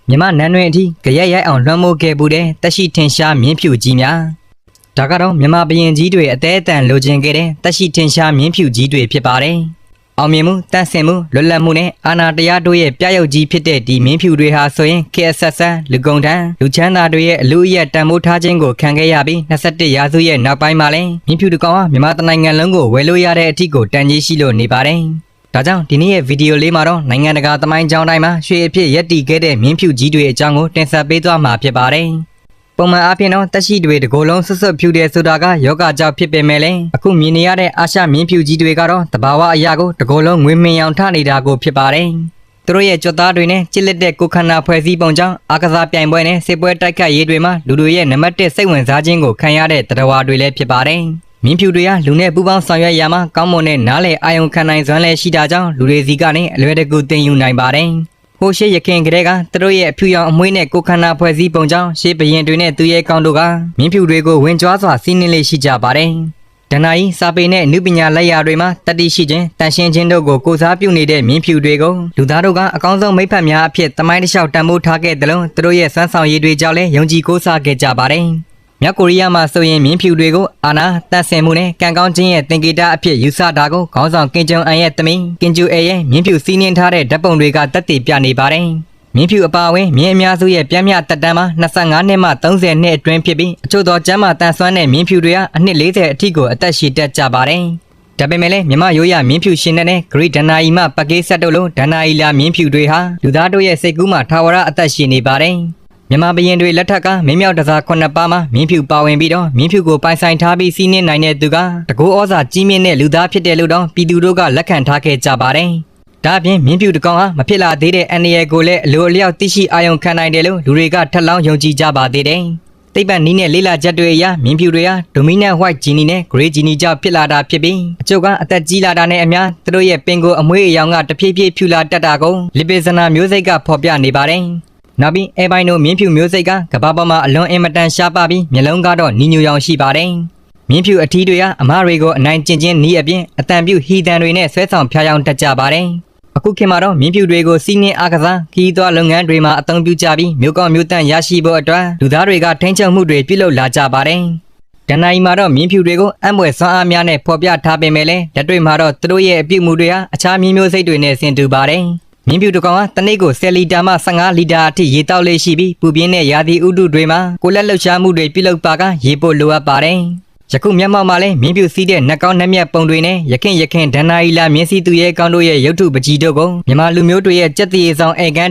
မြမနန်းတွင်အထိကြရက်ရိုက်အောင်လွှမ်းမိုးခဲ့ပူတဲ့တက်ရှိထင်ရှားမြင်းဖြူကြီးများဒါကတော့မြမဘရင်ကြီးတွေအသေးအတန်လိုချင်ခဲ့တဲ့တက်ရှိထင်ရှားမြင်းဖြူကြီးတွေဖြစ်ပါတယ်အောင်မြင်မှုတန့်စင်မှုလွတ်လပ်မှုနဲ့အာဏာတရားတို့ရဲ့ပြရုပ်ကြီးဖြစ်တဲ့ဒီမင်းဖြူတွေဟာဆိုရင်ခေတ်ဆက်ဆက်လူကုန်တန်းလူချမ်းသာတွေရဲ့အလူအယက်တန်ဖိုးထားခြင်းကိုခံခဲ့ရပြီး21ရာစုရဲ့နောက်ပိုင်းမှာလည်းမင်းဖြူတစ်ကောင်ဟာမြန်မာနိုင်ငံလုံးကိုဝယ်လို့ရတဲ့အထိကိုတန်ကြီးရှိလို့နေပါတယ်ဒါကြောင့်ဒီနေ့ရဲ့ဗီဒီယိုလေးမှာတော့နိုင်ငံတကာသမိုင်းကြောင်းတိုင်းမှာရွှေအဖြစ်ရက်တည်ခဲ့တဲ့မင်းဖြူကြီးတွေအကြောင်းကိုတင်ဆက်ပေးသွားမှာဖြစ်ပါတယ်ပုံမှန်အားဖြင့်တော့တက်ရှိတွေတကိုယ်လုံးဆွတ်ဆွတ်ဖြူတယ်ဆိုတာကယောဂကြောင့်ဖြစ်ပေမဲ့လည်းအခုမြင်နေရတဲ့အာရှမြင်းဖြူကြီးတွေကတော့တဘာဝအရာကိုတကိုယ်လုံးငွေမင်အောင်ထနေတာကိုဖြစ်ပါတယ်သူတို့ရဲ့ကြွသားတွေနဲ့ကြစ်လက်တဲ့ကိုခန္ဓာဖွဲ့စည်းပုံကြောင့်အာကစားပြိုင်ပွဲနဲ့စစ်ပွဲတိုက်ခတ်ရေးတွေမှာလူတွေရဲ့နံပါတ်1စိတ်ဝင်စားခြင်းကိုခံရတဲ့တရားတွေလည်းဖြစ်ပါတယ်မင်းဖြူတွေကလူနဲ့ပူးပေါင်းဆောင်ရွက်ရမှာကောင်းမွန်တဲ့နားလေအာယုံခံနိုင်စွမ်းလည်းရှိတာကြောင့်လူတွေစီကနေအလွယ်တကူသင်ယူနိုင်ပါတယ်ဟိုရှိရခင်ကလေးကသူတို့ရဲ့အဖြူရောင်အမွှေးနဲ့ကိုခန္ဓာဖွဲ့စည်းပုံကြောင့်ရှေးဘရင်တွေနဲ့သူရဲ့ကောင်တို့ကမင်းဖြူတွေကိုဝင်ကြွားစွာစီးနှင်းလေးရှိကြပါတယ်ဒဏ္ဍာရီစာပေနဲ့အနုပညာလက်ရာတွေမှာတတိရှိခြင်းတန်ရှင်းခြင်းတို့ကိုကိုစားပြုနေတဲ့မင်းဖြူတွေကိုလူသားတို့ကအကောင်းဆုံးမိဖက်များအဖြစ်တမိုင်းတစ်လျှောက်တန်ဖိုးထားခဲ့တယ်လို့သူတို့ရဲ့စွမ်းဆောင်ရည်တွေကြောင့်လည်းယုံကြည်ကိုးစားခဲ့ကြပါတယ်မြောက်ကိုရီးယားမှာဆိုရင်မြင်းဖြူတွေကိုအာနာတတ်ဆင်မှုနဲ့ကံကောင်းခြင်းရဲ့သင်္ကေတအဖြစ်ယူဆတာကိုခေါင်းဆောင်ကင်ဂျုံအန်ရဲ့သမီးကင်ဂျူအေရဲ့မြင်းဖြူစီးနှင်းထားတဲ့ဓာတ်ပုံတွေကတက်တည်ပြနေပါတယ်မြင်းဖြူအပါအဝင်မြင်းအများစုရဲ့ပြင်းပြတက်တန်းမှာ25နှစ်မှ30နှစ်အတွင်းဖြစ်ပြီးအချို့သောကျမ်းမာတန်ဆွမ်းတဲ့မြင်းဖြူတွေကအနှစ်40အထိကိုအသက်ရှည်တတ်ကြပါတယ်ဒါပေမဲ့လည်းမြမရိုးရမြင်းဖြူရှင်တဲ့ဂရိဒဏ္ဍာရီမှပကေးဆက်တို့လိုဒဏ္ဍာရီလာမြင်းဖြူတွေဟာလူသားတို့ရဲ့စိတ်ကူးမှာထာဝရအသက်ရှင်နေပါတယ်မြန်မာဘရင်တွေလက်ထက်ကမင်းမြောက်တစား9ပါးမှာမြင်းဖြူပါဝင်ပြီးတော့မြင်းဖြူကိုပိုင်ဆိုင်ထားပြီးစီးနှင်းနိုင်တဲ့သူကတကူဩဇာကြီးမြင့်တဲ့လူသားဖြစ်တယ်လို့တော့ပြည်သူတို့ကလက်ခံထားခဲ့ကြပါတယ်။ဒါအပြင်မြင်းဖြူတကောင်ဟာမဖြစ်လာသေးတဲ့အန္တရာယ်ကိုလည်းအလိုအလျောက်သိရှိအာရုံခံနိုင်တယ်လို့လူတွေကထပ်လောင်းယုံကြည်ကြပါသေးတယ်။သိပ္ပံနည်းနဲ့လေးလာချက်တွေအရမြင်းဖြူတွေဟာ Dominant White Genie နဲ့ Grey Genie ကြောင့်ဖြစ်လာတာဖြစ်ပြီးအကျုပ်ကအသက်ကြီးလာတာနဲ့အမျှသူတို့ရဲ့ပင်ကိုအမွှေးအယောင်ကတဖြည်းဖြည်းဖြူလာတတ်တာကိုလီပေဇနာမျိုးစိတ်ကဖော်ပြနေပါတယ်။နောက်ပြီးအဲပိုင်းတို့မြင်းဖြူမျိုးစိတ်ကကဘာပေါ်မှာအလွန်အင်မတန်ရှားပါပြီးမျက်လုံးကတော့နီညူရောင်ရှိပါတယ်။မြင်းဖြူအထီးတွေကအမတွေကိုအနိုင်ကျင့်ခြင်းနီးအပြင်အတန်ပြုဟီတန်တွေနဲ့ဆွဲဆောင်ဖျားယောင်းတတ်ကြပါတယ်။အခုခေတ်မှာတော့မြင်းဖြူတွေကိုစီးနှင်းအားကစားခီးသွွားလုပ်ငန်းတွေမှာအသုံးပြုကြပြီးမျိုးကောင်းမျိုးတန့်ရရှိဖို့အတွက်လူသားတွေကထိန်းချုပ်မှုတွေပြုလုပ်လာကြပါတယ်။ဒဏ္ဍာရီမှာတော့မြင်းဖြူတွေကိုအံ့ဖွယ်စွမ်းအားများနဲ့ဖော်ပြထားပေမဲ့လည်းလက်တွေ့မှာတော့သူတို့ရဲ့အပြုအမူတွေဟာအခြားမြင်းမျိုးစိတ်တွေနဲ့ဆင်တူပါတယ်။မြင်းဖြူတကောင်ဟာတစ်နေ့ကို10လီတာမှ15လီတာအထိရေတောက်လေးရှိပြီးပူပြင်းတဲ့ရာသီဥတုတွေမှာကိုလက်လှုပ်ရှားမှုတွေပြုလုပ်ပါကရေပို့လိုအပ်ပါတယ်။ယခုမျက်မှောက်မှာလည်းမြင်းဖြူစီးတဲ့နှက်ကောင်းနှက်မြက်ပုံတွေနဲ့ရခင်ဒဏ္ဍာရီလာမြင်းစီသူရဲကောင်းတို့ရဲ့ရုပ်ထုပကြီးတို့ကိုမြန်မာလူမျိုးတွေရဲ့စက်တရေဆောင်ဧကန်